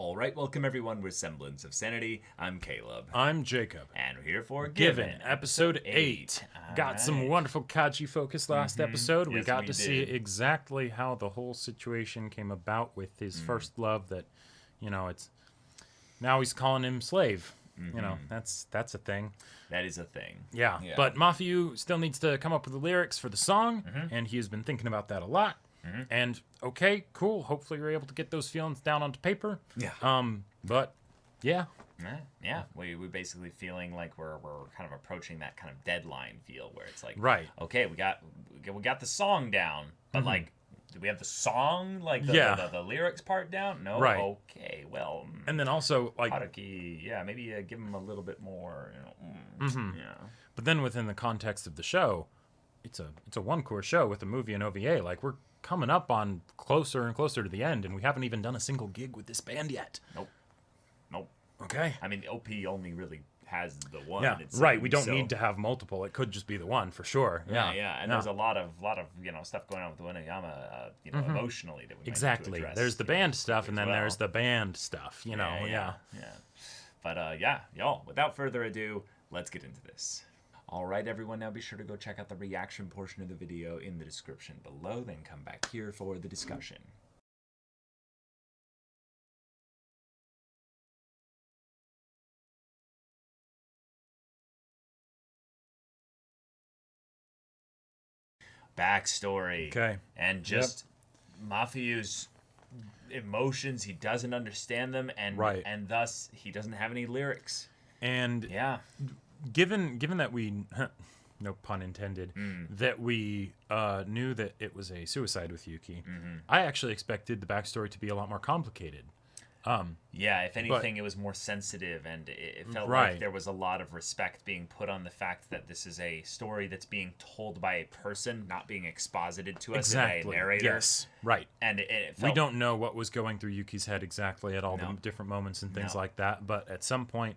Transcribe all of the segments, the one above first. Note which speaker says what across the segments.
Speaker 1: All right, welcome everyone with Semblance of Sanity. I'm Caleb.
Speaker 2: I'm Jacob.
Speaker 1: And we're here for
Speaker 2: Given, episode 8. Got some wonderful Kaji focus last episode. We
Speaker 1: Yes,
Speaker 2: got
Speaker 1: we
Speaker 2: to see
Speaker 1: did.
Speaker 2: exactly how the whole situation came about with his first love that, it's... Now he's calling him slave. That's a thing.
Speaker 1: That is a thing.
Speaker 2: Yeah. But Mafiu still needs to come up with the lyrics for the song, and he has been thinking about that a lot. And, okay, cool. Hopefully you're able to get those feelings down onto paper.
Speaker 1: Yeah.
Speaker 2: But, yeah.
Speaker 1: Yeah, we basically feeling like we're kind of approaching that kind of deadline feel where it's like,
Speaker 2: Right.
Speaker 1: okay, we got the song down, but like, do we have the song, like the lyrics part down? No.
Speaker 2: Right.
Speaker 1: Okay. Well.
Speaker 2: And then also, like...
Speaker 1: Haruki, yeah, maybe give him a little bit more. Yeah.
Speaker 2: But then within the context of the show, it's a one-core show with a movie and OVA. Like, we're coming up on closer and closer to the end, and we haven't even done a single gig with this band yet.
Speaker 1: Nope.
Speaker 2: Okay.
Speaker 1: I mean, the OP only really has the one.
Speaker 2: Yeah, right. We don't need to have multiple. It could just be the one for sure. Yeah.
Speaker 1: And there's a lot of stuff going on with Winayama, emotionally that we
Speaker 2: Exactly.
Speaker 1: might need to address,
Speaker 2: There's the band stuff, and then
Speaker 1: well.
Speaker 2: there's the band stuff. Yeah.
Speaker 1: But y'all, without further ado, let's get into this. All right, everyone. Now be sure to go check out the reaction portion of the video in the description below. Then come back here for the discussion. Backstory.
Speaker 2: Okay.
Speaker 1: And just Mafiu's emotions, he doesn't understand them, and and thus he doesn't have any lyrics.
Speaker 2: And given that we, no pun intended, that we knew that it was a suicide with Yuki, I actually expected the backstory to be a lot more complicated.
Speaker 1: If anything, it was more sensitive, and it felt like there was a lot of respect being put on the fact that this is a story that's being told by a person, not being exposited to us by a narrator.
Speaker 2: Yes, right.
Speaker 1: And it felt...
Speaker 2: We don't know what was going through Yuki's head exactly at all the different moments and things like that. But at some point,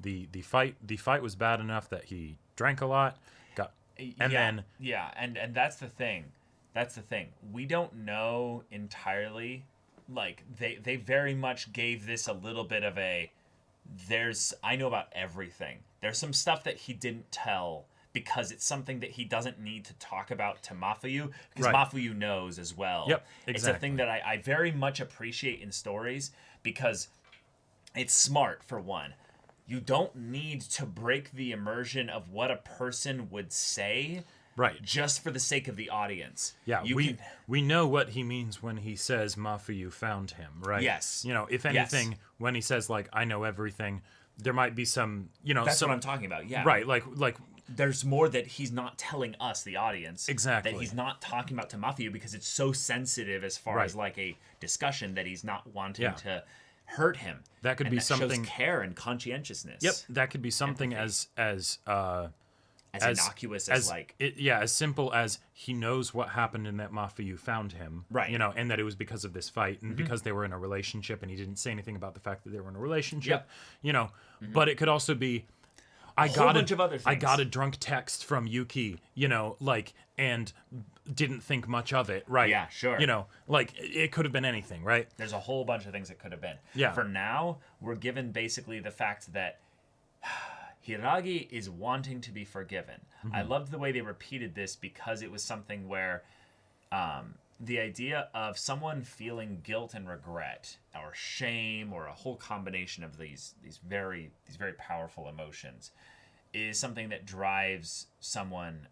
Speaker 2: the fight was bad enough that he drank a lot, and
Speaker 1: that's the thing. That's the thing. We don't know entirely. Like, they very much gave this a little bit of a, I know about everything. There's some stuff that he didn't tell because it's something that he doesn't need to talk about to Mafiu, because Mafiu knows as well.
Speaker 2: Yep, exactly.
Speaker 1: It's a thing that I very much appreciate in stories because it's smart, for one. You don't need to break the immersion of what a person would say just for the sake of the audience.
Speaker 2: Yeah, we know what he means when he says Mafiu found him, right?
Speaker 1: Yes.
Speaker 2: If anything, when he says, like, I know everything, there might be some,
Speaker 1: That's what I'm talking about, yeah.
Speaker 2: Right, like...
Speaker 1: There's more that he's not telling us, the audience.
Speaker 2: Exactly.
Speaker 1: That he's not talking about to Mafiu because it's so sensitive as far as, like, a discussion that he's not wanting to hurt him.
Speaker 2: That could be something...
Speaker 1: shows care and conscientiousness.
Speaker 2: Yep, that could be something as
Speaker 1: innocuous as like...
Speaker 2: as simple as he knows what happened and that Mafiu found him.
Speaker 1: Right.
Speaker 2: And that it was because of this fight and because they were in a relationship and he didn't say anything about the fact that they were in a relationship.
Speaker 1: Yep.
Speaker 2: But it could also be... I got a drunk text from Yuki, and didn't think much of it, right?
Speaker 1: Yeah, sure.
Speaker 2: It could have been anything, right?
Speaker 1: There's a whole bunch of things it could have been.
Speaker 2: Yeah.
Speaker 1: For now, we're given basically the fact that Hiragi is wanting to be forgiven. I loved the way they repeated this because it was something where the idea of someone feeling guilt and regret or shame or a whole combination of these very powerful emotions is something that drives someone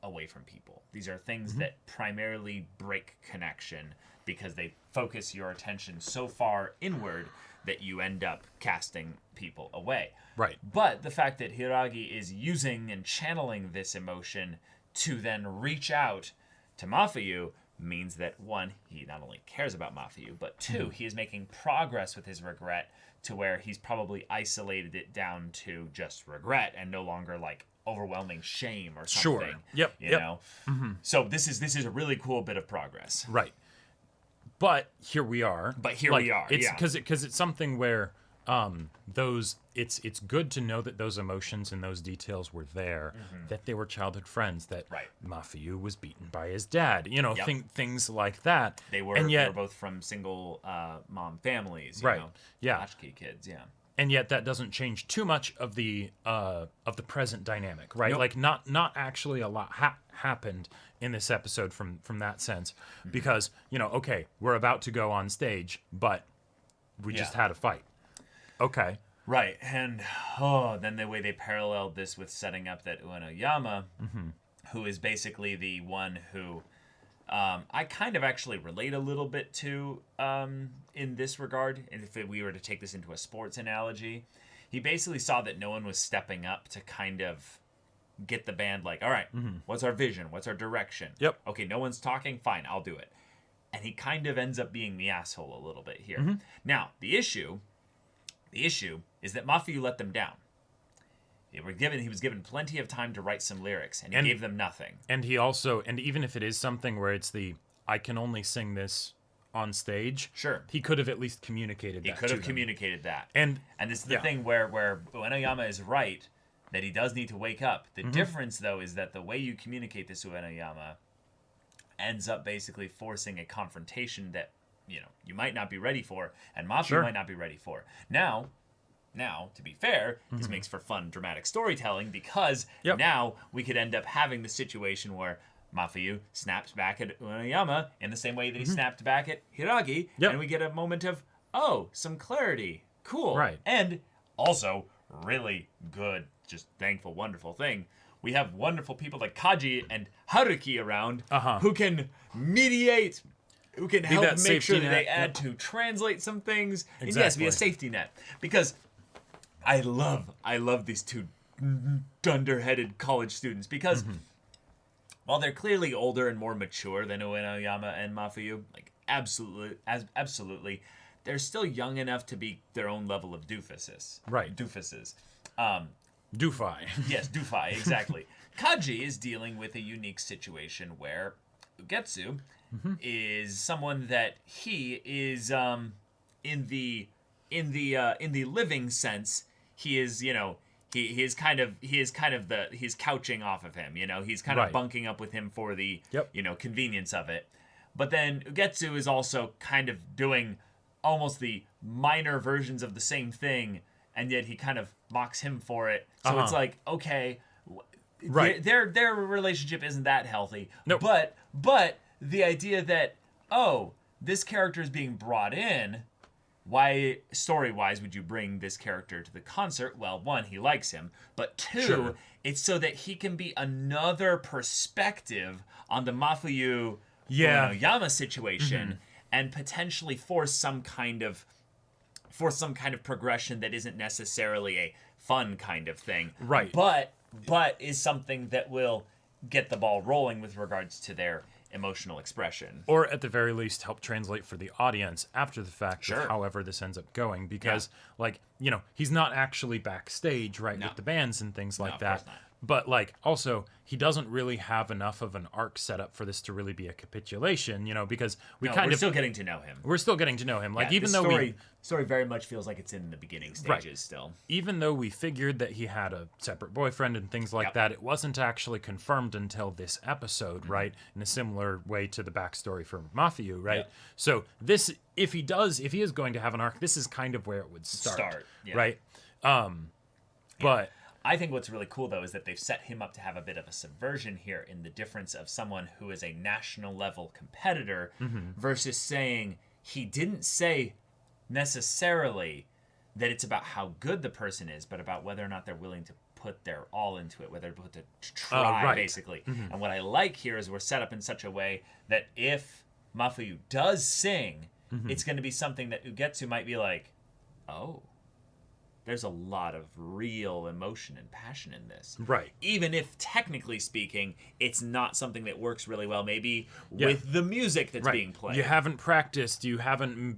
Speaker 1: away from people. These are things that primarily break connection because they focus your attention so far inward that you end up casting people away.
Speaker 2: Right.
Speaker 1: But the fact that Hiragi is using and channeling this emotion to then reach out to Mafiu means that, one, he not only cares about Mafiu, but two, he is making progress with his regret to where he's probably isolated it down to just regret and no longer like overwhelming shame or something.
Speaker 2: Sure. Yep.
Speaker 1: You know? So this is a really cool bit of progress.
Speaker 2: Right. But here we are.
Speaker 1: We are.
Speaker 2: It's because it's something where those it's good to know that those emotions and those details were there, that they were childhood friends, that Mafiu was beaten by his dad, things like that.
Speaker 1: They were,
Speaker 2: and yet,
Speaker 1: they were both from single mom families,
Speaker 2: right?
Speaker 1: You know,
Speaker 2: Yeah,
Speaker 1: latchkey kids, yeah.
Speaker 2: And yet that doesn't change too much of the present dynamic, right?
Speaker 1: Nope.
Speaker 2: Like not actually a lot happened in this episode from that sense, because okay, we're about to go on stage, but we just had a fight. Okay.
Speaker 1: Right, and then the way they paralleled this with setting up that Uenoyama, who is basically the one who I kind of actually relate a little bit to in this regard. And if we were to take this into a sports analogy, he basically saw that no one was stepping up to kind of get the band like, all right, what's our vision? What's our direction?
Speaker 2: Yep.
Speaker 1: Okay, no one's talking? Fine, I'll do it. And he kind of ends up being the asshole a little bit here. Now, the issue is that Mafiu let them down. He was given plenty of time to write some lyrics, and he gave them nothing.
Speaker 2: And he also, and even if it is something where it's I can only sing this on stage,
Speaker 1: sure,
Speaker 2: he could have at least communicated that.
Speaker 1: He could have communicated that.
Speaker 2: And
Speaker 1: this is the thing where Uenoyama is right, that he does need to wake up. The difference, though, is that the way you communicate this to Uenoyama ends up basically forcing a confrontation that you might not be ready for, and Mafiu might not be ready for. Now, to be fair, this makes for fun, dramatic storytelling, because now we could end up having the situation where Mafiu snaps back at Uenoyama in the same way that he snapped back at Hiragi, and we get a moment of, some clarity. Cool.
Speaker 2: Right.
Speaker 1: And also, really good, just thankful, wonderful thing, we have wonderful people like Kaji and Haruki around who can mediate, who can help make sure that they add to translate some things. Exactly. And yes, be a safety net. Because I love these two dunderheaded college students, because while they're clearly older and more mature than Uenoyama and Mafiu, like absolutely, they're still young enough to be their own level of doofuses.
Speaker 2: Right.
Speaker 1: Doofuses.
Speaker 2: Doofy.
Speaker 1: Yes, Doofy, exactly. Kaji is dealing with a unique situation where Ugetsu is someone that he is in the living sense, he is, he is kind of he's couching off of him, he's kind of bunking up with him for the convenience of it. But then Ugetsu is also kind of doing almost the minor versions of the same thing, and yet he kind of mocks him for it. So it's like, okay, their relationship isn't that healthy.
Speaker 2: Nope.
Speaker 1: But the idea that, this character is being brought in, why, story-wise, would you bring this character to the concert? Well, one, he likes him, but two, it's so that he can be another perspective on the Mafiu Uenoyama situation, and potentially force some kind of progression that isn't necessarily a fun kind of thing.
Speaker 2: Right.
Speaker 1: But is something that will get the ball rolling with regards to their emotional expression.
Speaker 2: Or at the very least help translate for the audience after the fact of however this ends up going. Because he's not actually backstage, right, with the bands and things like that. Of course not. But also he doesn't really have enough of an arc set up for this to really be a capitulation, because we're
Speaker 1: still getting to know him.
Speaker 2: We're still getting to know him. Even though
Speaker 1: story very much feels like it's in the beginning stages still.
Speaker 2: Even though we figured that he had a separate boyfriend and things like that, it wasn't actually confirmed until this episode, right? In a similar way to the backstory for Mafiu, right? Yep. So this, if he is going to have an arc, this is kind of where it would start. Right? But
Speaker 1: I think what's really cool, though, is that they've set him up to have a bit of a subversion here in the difference of someone who is a national level competitor versus saying he didn't say necessarily that it's about how good the person is, but about whether or not they're willing to put their all into it, whether they're willing to try, basically. And what I like here is we're set up in such a way that if Mafiu does sing, it's going to be something that Ugetsu might be like, oh, there's a lot of real emotion and passion in this.
Speaker 2: Right.
Speaker 1: Even if, technically speaking, it's not something that works really well, maybe with the music that's being played.
Speaker 2: You haven't practiced, you haven't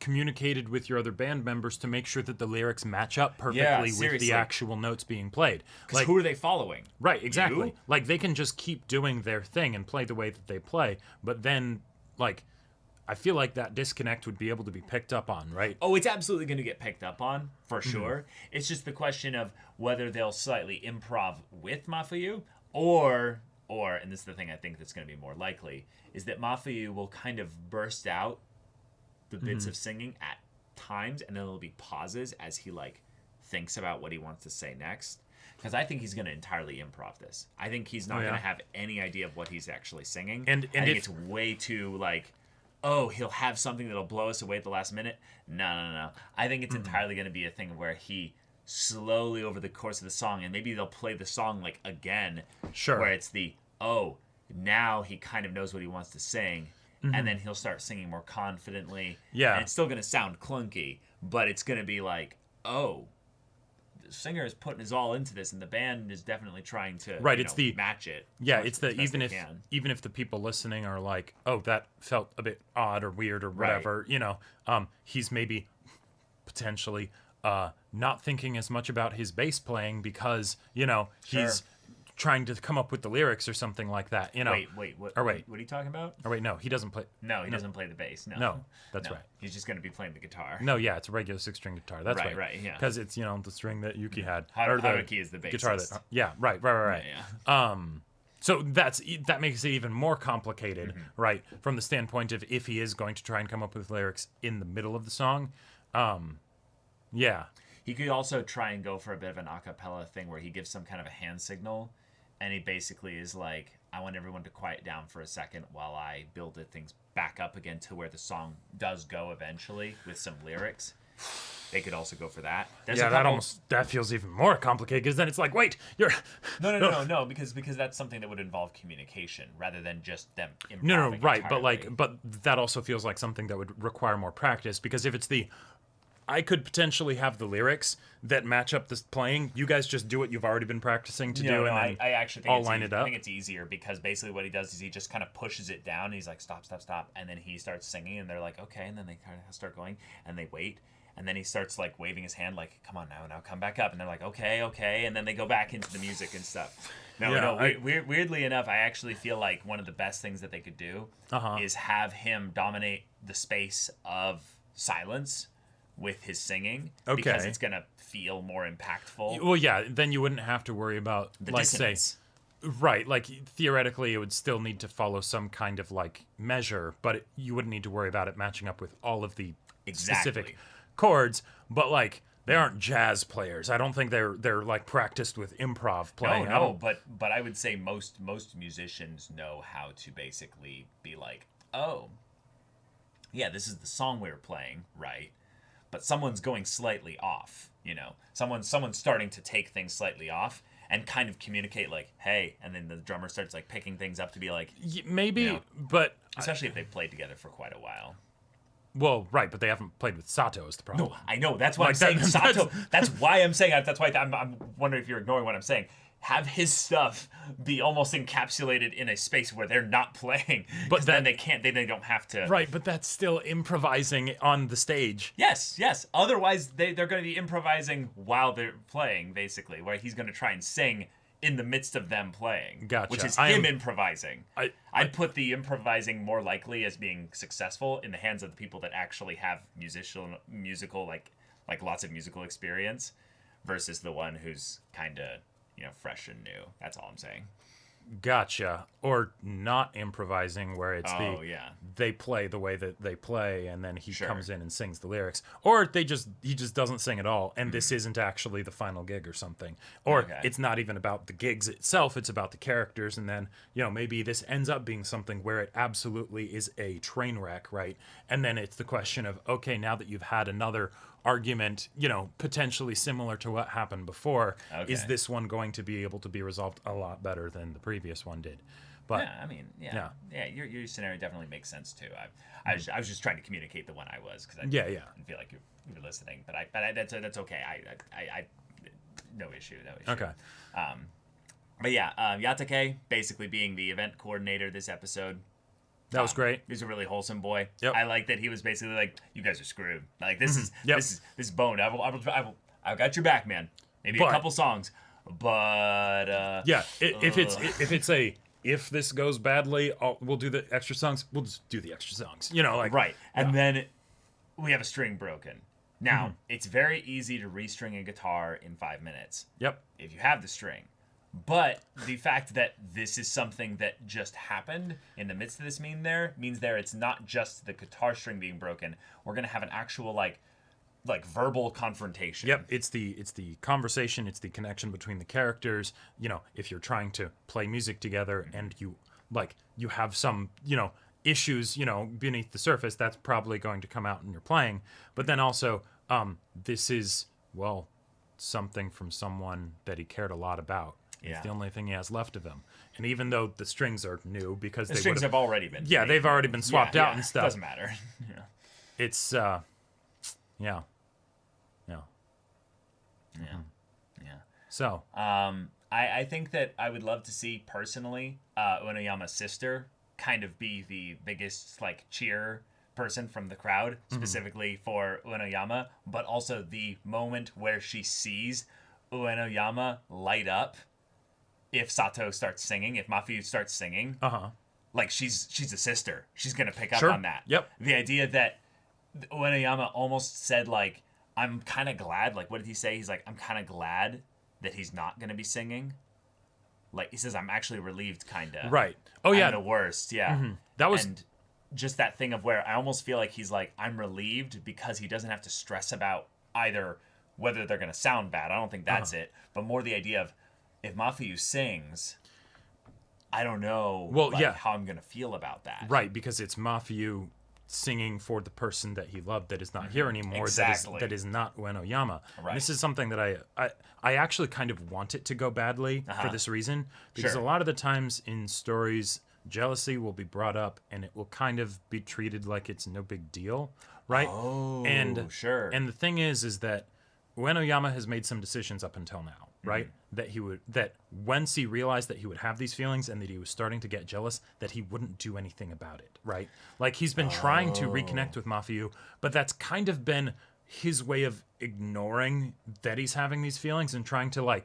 Speaker 2: communicated with your other band members to make sure that the lyrics match up perfectly with the actual notes being played.
Speaker 1: Because who are they following?
Speaker 2: Right, exactly. They can just keep doing their thing and play the way that they play, but then, I feel like that disconnect would be able to be picked up on, right?
Speaker 1: Oh, it's absolutely going to get picked up on, for sure. It's just the question of whether they'll slightly improv with Mafuyu, or, and this is the thing I think that's going to be more likely, is that Mafuyu will kind of burst out the bits of singing at times, and then there'll be pauses as he, like, thinks about what he wants to say next. Because I think he's going to entirely improv this. I think he's not going to have any idea of what he's actually singing.
Speaker 2: And
Speaker 1: I think it's way too, like, oh, he'll have something that'll blow us away at the last minute. No. I think it's entirely going to be a thing where he slowly over the course of the song, and maybe they'll play the song, like, again.
Speaker 2: Sure.
Speaker 1: Where it's the, oh, now he kind of knows what he wants to sing. And then he'll start singing more confidently.
Speaker 2: Yeah.
Speaker 1: And it's still going to sound clunky, but it's going to be like, oh, singer is putting his all into this, and the band is definitely trying to match it.
Speaker 2: Yeah, it's the even if the people listening are like, oh, that felt a bit odd or weird or whatever, he's maybe potentially not thinking as much about his bass playing because he's trying to come up with the lyrics or something like that.
Speaker 1: Wait, what are you talking about?
Speaker 2: Or wait, no, he doesn't play.
Speaker 1: No, he doesn't play the bass.
Speaker 2: No, that's right.
Speaker 1: He's just going to be playing the guitar.
Speaker 2: No, yeah, it's a regular 6-string guitar. That's right.
Speaker 1: Right, yeah.
Speaker 2: Because it's the string that Yuki had.
Speaker 1: Haruki is the bassist.
Speaker 2: Guitar that. Yeah, right.
Speaker 1: Yeah.
Speaker 2: So that makes it even more complicated, right? From the standpoint of if he is going to try and come up with lyrics in the middle of the song, yeah.
Speaker 1: He could also try and go for a bit of an a cappella thing where he gives some kind of a hand signal, and he basically is like, I want everyone to quiet down for a second while I build things back up again to where the song does go eventually with some lyrics. They could also go for that.
Speaker 2: That feels even more complicated because then it's like, wait, you're
Speaker 1: no, because that's something that would involve communication rather than just them improving.
Speaker 2: No, right, but that also feels like something that would require more practice because if it's I could potentially have the lyrics that match up this playing. You guys just do what you've already been practicing to do, and then
Speaker 1: I actually think
Speaker 2: line it up.
Speaker 1: I think it's easier because basically what he does is he just kind of pushes it down. And he's like, stop, and then he starts singing, and they're like, okay, and then they kind of start going, and they wait, and then he starts like waving his hand, like, come on now come back up, and they're like, okay, and then they go back into the music and stuff. Weirdly enough, I actually feel like one of the best things that they could do is have him dominate the space of silence with his singing, because it's gonna feel more impactful.
Speaker 2: Well, yeah, then you wouldn't have to worry about
Speaker 1: the dissonance.
Speaker 2: Like theoretically it would still need to follow some kind of like measure, but you wouldn't need to worry about it matching up with all of the specific chords. But like they aren't jazz players. I don't think they're like practiced with improv playing.
Speaker 1: No, but I would say most musicians know how to basically be like, oh, yeah, this is the song we were playing, right? But someone's going slightly off, Someone's starting to take things slightly off and kind of communicate like, hey, and then the drummer starts like picking things up to be like,
Speaker 2: maybe, but
Speaker 1: especially if they've played together for quite a while.
Speaker 2: Well, right, but they haven't played with Sato is the problem.
Speaker 1: No, I know. That's why I'm saying Sato. That's why I'm saying. That's why I'm wondering if you're ignoring what I'm saying. Have his stuff be almost encapsulated in a space where they're not playing, but then they can't. They don't have to.
Speaker 2: Right, but that's still improvising on the stage.
Speaker 1: Yes. Otherwise, they're going to be improvising while they're playing, basically, where he's going to try and sing in the midst of them playing.
Speaker 2: Gotcha.
Speaker 1: Which is him improvising. I'd put the improvising more likely as being successful in the hands of the people that actually have musical like lots of musical experience, versus the one who's kind of fresh and new. That's all I'm saying.
Speaker 2: Gotcha. Or not improvising, where it's they play the way that they play, and then he comes in and sings the lyrics. Or he just doesn't sing at all, and this isn't actually the final gig or something. Or it's not even about the gigs itself, it's about the characters, and then, maybe this ends up being something where it absolutely is a train wreck, right? And then it's the question of, okay, now that you've had another argument, potentially similar to what happened before, is this one going to be able to be resolved a lot better than the previous one did? But your scenario definitely makes sense too. I was just trying to communicate the one I was, because I didn't feel like you were listening, but that's okay. I no issue. Okay.
Speaker 1: But yeah, Yatake basically being the event coordinator this episode.
Speaker 2: That was great.
Speaker 1: He's a really wholesome boy.
Speaker 2: Yep.
Speaker 1: I like that he was basically like, "You guys are screwed. Like this is bone. I got your back, man. Maybe a couple songs, but
Speaker 2: if it's a if this goes badly, we'll do the extra songs. We'll just do the extra songs. You know, like
Speaker 1: Right. And then we have a string broken. Now, it's very easy to restring a guitar in 5 minutes.
Speaker 2: Yep.
Speaker 1: If you have the string. But the fact that this is something that just happened in the midst of this means it's not just the guitar string being broken. We're going to have an actual like verbal confrontation.
Speaker 2: Yep, it's the conversation, it's the connection between the characters. You know, if you're trying to play music together and you have some, issues, beneath the surface, that's probably going to come out in your playing. But then also, this is, something from someone that he cared a lot about.
Speaker 1: Yeah.
Speaker 2: It's the only thing he has left of him. And even though the strings are new because
Speaker 1: the strings have already been
Speaker 2: they've already been swapped out and stuff.
Speaker 1: Doesn't matter.
Speaker 2: It's yeah. So
Speaker 1: I think that I would love to see personally Uenoyama's sister kind of be the biggest cheer person from the crowd, specifically for Uenoyama, but also the moment where she sees Uenoyama light up if Sato starts singing, if Mafuyu starts singing. She's a sister. She's gonna pick up on that.
Speaker 2: Yep.
Speaker 1: The idea that Uenoyama almost said I'm kind of glad. What did he say? He's I'm kind of glad that he's not going to be singing. He says, I'm actually relieved, kind of.
Speaker 2: Right. Oh, yeah.
Speaker 1: I'm the worst, yeah.
Speaker 2: Mm-hmm. That was...
Speaker 1: And just that thing of where I almost feel like he's I'm relieved because he doesn't have to stress about either whether they're going to sound bad. I don't think that's it. But more the idea of, if Mafuyu sings, I don't know how I'm going to feel about that.
Speaker 2: Right, because it's Mafuyu singing for the person that he loved that is not here anymore.
Speaker 1: Exactly.
Speaker 2: That is not Uenoyama.
Speaker 1: Right.
Speaker 2: This is something that I actually kind of want it to go badly for this reason, because a lot of the times in stories, jealousy will be brought up and it will kind of be treated like it's no big deal, right?
Speaker 1: Oh,
Speaker 2: and
Speaker 1: sure.
Speaker 2: And the thing is that Uenoyama has made some decisions up until now, right? That once he realized that he would have these feelings and that he was starting to get jealous, that he wouldn't do anything about it, right? He's been trying to reconnect with Mafuyu, but that's kind of been his way of ignoring that he's having these feelings and trying to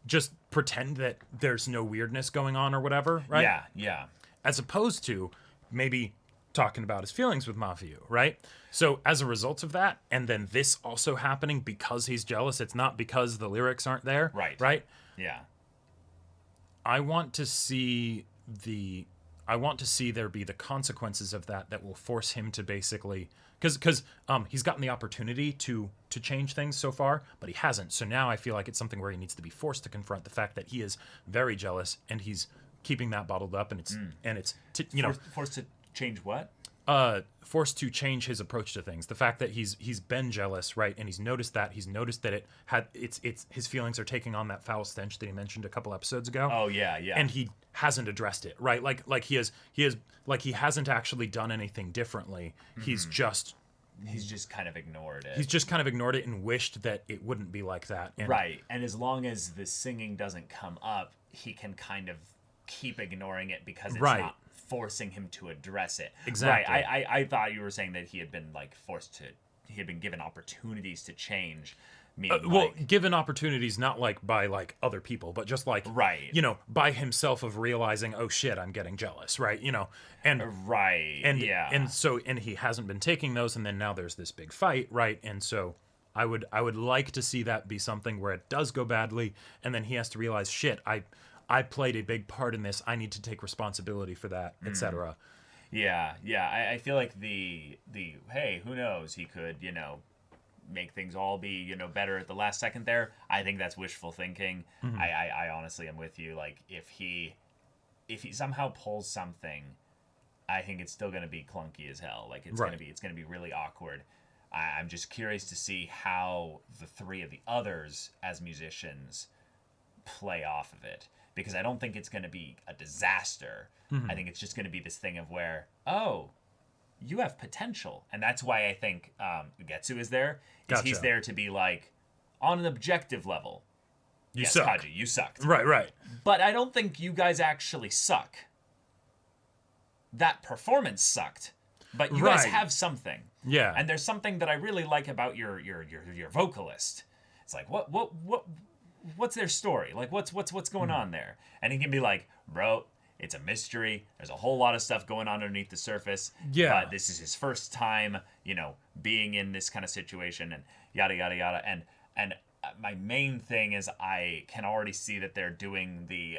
Speaker 2: just pretend that there's no weirdness going on or whatever, right?
Speaker 1: Yeah.
Speaker 2: As opposed to maybe talking about his feelings with Mafuyu, right? So as a result of that, and then this also happening because he's jealous, it's not because the lyrics aren't there, right?
Speaker 1: Yeah.
Speaker 2: I want to see there be the consequences of that will force him to basically, because he's gotten the opportunity to change things so far, but he hasn't. So now I feel like it's something where he needs to be forced to confront the fact that he is very jealous and he's keeping that bottled up, and it's
Speaker 1: forced to change what?
Speaker 2: Forced to change his approach to things. The fact that he's been jealous, right, and he's noticed that his feelings are taking on that foul stench that he mentioned a couple episodes ago.
Speaker 1: Oh yeah.
Speaker 2: And he hasn't addressed it, right? He hasn't actually done anything differently. He's just
Speaker 1: kind of ignored it.
Speaker 2: He's just kind of ignored it and wished that it wouldn't be like that.
Speaker 1: Right. And as long as the singing doesn't come up, he can kind of keep ignoring it because it's not forcing him to address it.
Speaker 2: Exactly.
Speaker 1: Right. I thought you were saying that he had been he had been given opportunities to change.
Speaker 2: Given opportunities not by other people, but just by himself of realizing, oh shit, I'm getting jealous, right? And and he hasn't been taking those, and then now there's this big fight, right? And so I would like to see that be something where it does go badly, and then he has to realize, shit, I played a big part in this. I need to take responsibility for that, etc.
Speaker 1: Yeah. I feel like the hey, who knows? He could, make things all be, better at the last second there. I think that's wishful thinking. I honestly am with you. If he somehow pulls something, I think it's still going to be clunky as hell. It's going to be really awkward. I'm just curious to see how the three of the others as musicians play off of it. Because I don't think it's going to be a disaster. I think it's just going to be this thing of where, you have potential. And that's why I think Ugetsu is there. Because he's there to be on an objective level.
Speaker 2: You suck.
Speaker 1: Kaji, you sucked.
Speaker 2: Right.
Speaker 1: But I don't think you guys actually suck. That performance sucked. But you guys have something.
Speaker 2: Yeah.
Speaker 1: And there's something that I really like about your vocalist. It's what's their story? What's going on there? And he can be bro, It's a mystery. There's a whole lot of stuff going on underneath the surface.
Speaker 2: Yeah.
Speaker 1: But this is his first time, being in this kind of situation, and yada yada yada. And my main thing is I can already see that they're doing the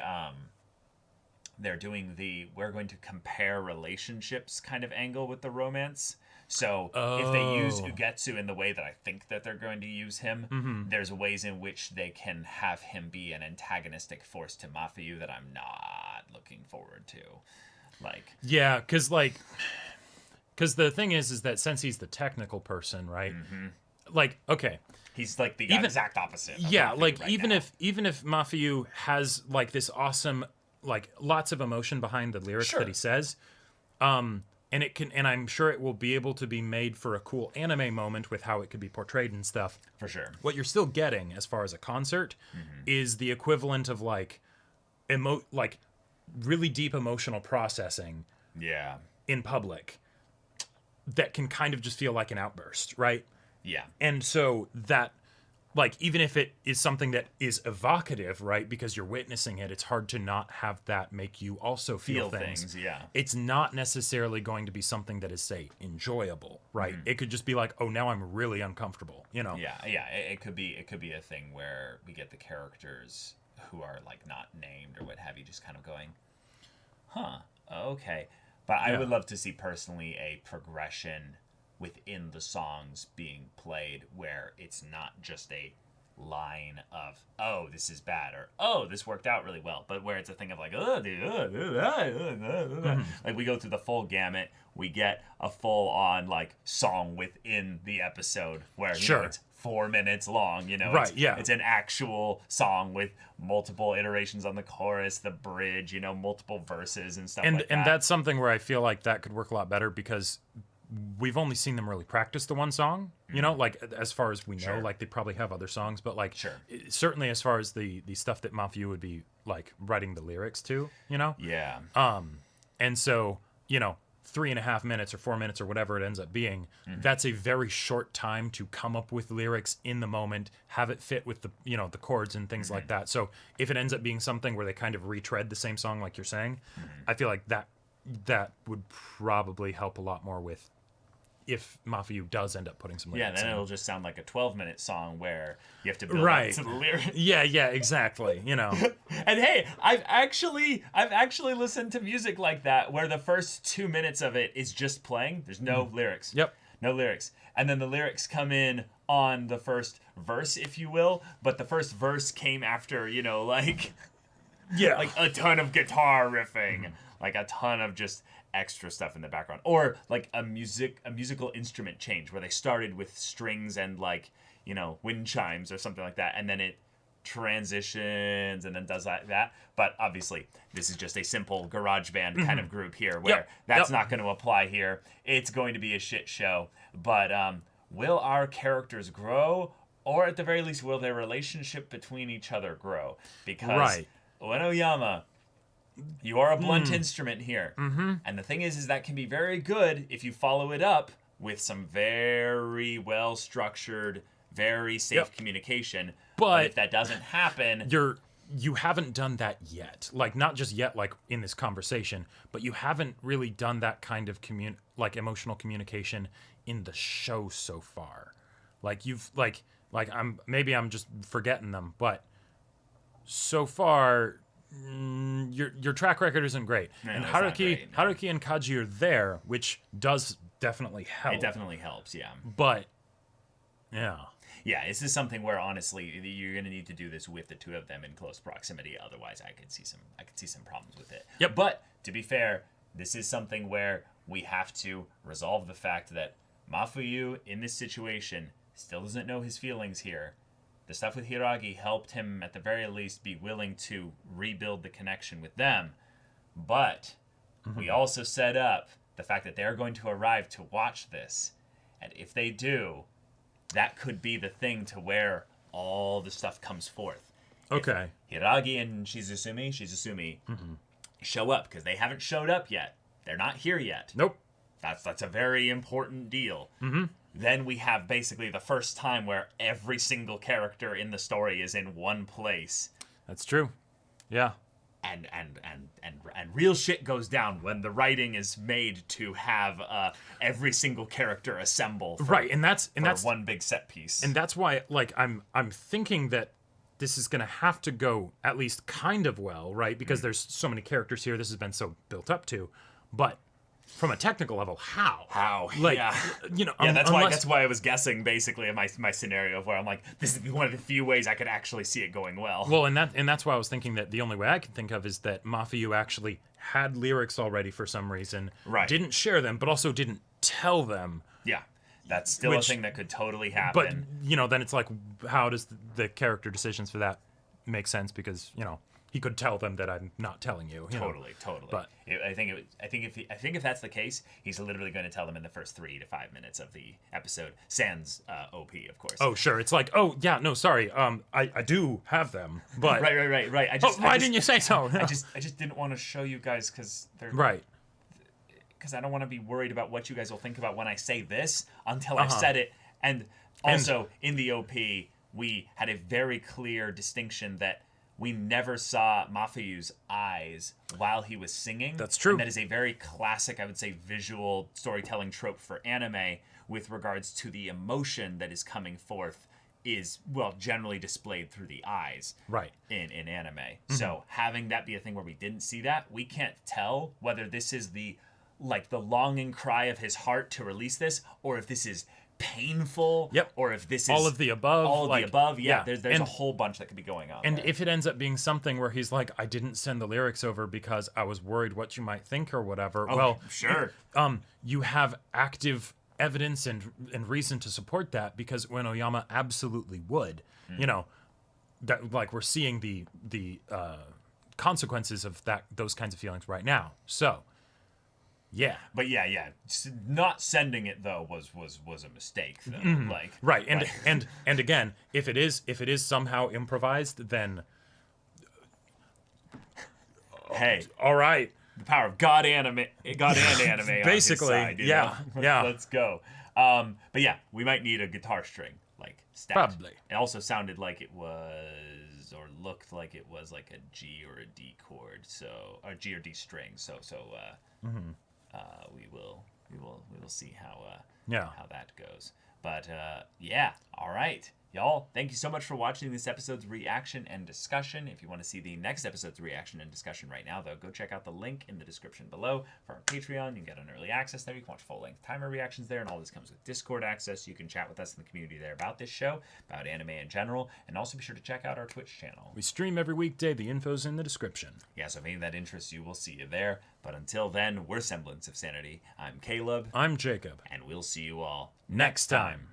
Speaker 1: we're going to compare relationships kind of angle with the romance. So if they use Ugetsu in the way that I think that they're going to use him, there's ways in which they can have him be an antagonistic force to Mafuyu that I'm not looking forward to.
Speaker 2: Yeah, because the thing is that since he's the technical person, right? Okay.
Speaker 1: He's the exact opposite.
Speaker 2: Yeah,
Speaker 1: Mafuyu
Speaker 2: even if Mafuyu has this awesome, lots of emotion behind the lyrics that he says, and I'm sure it will be able to be made for a cool anime moment with how it could be portrayed and stuff.
Speaker 1: For sure.
Speaker 2: What you're still getting as far as a concert is the equivalent of really deep emotional processing.
Speaker 1: Yeah.
Speaker 2: In public that can kind of just feel like an outburst, right?
Speaker 1: Yeah.
Speaker 2: And so that even if it is something that is evocative, right, because you're witnessing it, it's hard to not have that make you also feel things.
Speaker 1: Yeah.
Speaker 2: It's not necessarily going to be something that is, say, enjoyable, right? It could just be oh, now I'm really uncomfortable,
Speaker 1: Yeah. It could be a thing where we get the characters who are not named or what have you just kind of going, huh, okay. But I would love to see personally a progression within the songs being played where it's not just a line of, oh, this is bad, or oh, this worked out really well, but where it's a thing of we go through the full gamut. We get a full on song within the episode where it's 4 minutes long,
Speaker 2: right?
Speaker 1: It's an actual song with multiple iterations on the chorus, the bridge, multiple verses and stuff like that.
Speaker 2: And that's something where I feel like that could work a lot better because we've only seen them really practice the one song, as far as we know, they probably have other songs, but certainly as far as the stuff that Mafuyu would be writing the lyrics to,
Speaker 1: Yeah.
Speaker 2: And so, 3.5 minutes or 4 minutes or whatever it ends up being, that's a very short time to come up with lyrics in the moment, have it fit with the, the chords and things like that. So if it ends up being something where they kind of retread the same song like you're saying, I feel like that would probably help a lot more with if Mafuyu does end up putting some lyrics
Speaker 1: then
Speaker 2: in.
Speaker 1: it'll just sound like a 12-minute song where you have to build up to the lyrics.
Speaker 2: Yeah, exactly.
Speaker 1: And hey, I've actually listened to music like that where the first 2 minutes of it is just playing. There's no lyrics.
Speaker 2: Yep.
Speaker 1: No lyrics. And then the lyrics come in on the first verse, if you will, but the first verse came after, a ton of guitar riffing, a ton of just extra stuff in the background, or a musical instrument change where they started with strings and wind chimes or something like that, and then it transitions and then does that. But obviously this is just a simple garage band kind of group here where that's not going to apply here. It's going to be a shit show, but will our characters grow, or at the very least will their relationship between each other grow? Because Uenoyama, you are a blunt instrument here. And the thing is that can be very good if you follow it up with some very well-structured, very safe communication. But if that doesn't happen...
Speaker 2: You haven't done that yet. Not just yet, in this conversation, but you haven't really done that kind of emotional communication in the show so far. I'm just forgetting them, but so far... your track record isn't great. And Haruki and Kaji are there, which does definitely help.
Speaker 1: It definitely helps, yeah.
Speaker 2: But yeah.
Speaker 1: Yeah, this is something where honestly you're going to need to do this with the two of them in close proximity. Otherwise, I could see some problems with it.
Speaker 2: Yep.
Speaker 1: But to be fair, this is something where we have to resolve the fact that Mafuyu in this situation still doesn't know his feelings here. The stuff with Hiragi helped him, at the very least, be willing to rebuild the connection with them. But we also set up the fact that they're going to arrive to watch this. And if they do, that could be the thing to where all the stuff comes forth.
Speaker 2: Okay.
Speaker 1: If Hiragi and Shizusumi show up, because they haven't showed up yet. They're not here yet.
Speaker 2: Nope.
Speaker 1: That's a very important deal. Then we have basically the first time where every single character in the story is in one place.
Speaker 2: That's true. Yeah.
Speaker 1: and real shit goes down when the writing is made to have every single character assemble for,
Speaker 2: and that's
Speaker 1: one big set piece.
Speaker 2: And that's why, like, I'm thinking that this is gonna have to go at least kind of well, right? Because there's so many characters here. This has been so built up to, but from a technical level, how? Like, you know,
Speaker 1: that's why I was guessing basically in my scenario of where I'm like, this is one of the few ways I could actually see it going well.
Speaker 2: Well, and that's why I was thinking that the only way I could think of is that Mafiu actually had lyrics already for some reason,
Speaker 1: right?
Speaker 2: Didn't share them, but also didn't tell them.
Speaker 1: Yeah, that's still a thing that could totally happen.
Speaker 2: But you know, then it's like, how does the character decisions for that make sense? Because you know, he could tell them that I'm not telling you.
Speaker 1: Totally.
Speaker 2: But
Speaker 1: I think if that's the case, he's literally going to tell them in the first 3 to 5 minutes of the episode. Sans OP, of course.
Speaker 2: Oh sure, it's like, oh yeah, no, sorry, I do have them, but
Speaker 1: right.
Speaker 2: Why didn't you say so?
Speaker 1: I just didn't want to show you guys because they're
Speaker 2: right.
Speaker 1: Because I don't want to be worried about what you guys will think about when I say this until I've said it. And also in the OP, we had a very clear distinction that we never saw Mafiu's eyes while he was singing.
Speaker 2: That's true.
Speaker 1: And that is a very classic, I would say, visual storytelling trope for anime with regards to the emotion that is coming forth is, well, generally displayed through the eyes.
Speaker 2: Right.
Speaker 1: In anime. Mm-hmm. So having that be a thing where we didn't see that, we can't tell whether this is the longing cry of his heart to release this, or if this is painful, or if this is
Speaker 2: all of the above.
Speaker 1: The above. Yeah. There's a whole bunch that could be going on.
Speaker 2: And
Speaker 1: there.
Speaker 2: if it ends up being something where he's like, I didn't send the lyrics over because I was worried what you might think or whatever.
Speaker 1: Oh,
Speaker 2: well,
Speaker 1: sure.
Speaker 2: You have active evidence and reason to support that, because Uenoyama absolutely would. You know, that, like, we're seeing the consequences of those kinds of feelings right now. So yeah.
Speaker 1: But yeah. Not sending it though was a mistake though. Mm-hmm.
Speaker 2: Right. And again, if it is somehow improvised, then
Speaker 1: hey,
Speaker 2: all right.
Speaker 1: The power of God and anime
Speaker 2: basically
Speaker 1: on his side,
Speaker 2: yeah.
Speaker 1: Let's go. But yeah, we might need a guitar string stat.
Speaker 2: Probably.
Speaker 1: It also sounded like it was, or looked like it was, like a G or a D chord, so, or G or D string. So we will see how that goes. But all right, y'all. Thank you so much for watching this episode's reaction and discussion. If you want to see the next episode's reaction and discussion right now, though, go check out the link in the description below for our Patreon. You can get an early access there. You can watch full-length timer reactions there, and all this comes with Discord access. You can chat with us in the community there about this show, about anime in general, and also be sure to check out our Twitch channel.
Speaker 2: We stream every weekday. The info's in the description. Yeah,
Speaker 1: so if any of that interests you, we'll see you there. But until then, we're Semblance of Sanity. I'm Caleb.
Speaker 2: I'm Jacob.
Speaker 1: And we'll see you all
Speaker 2: next time.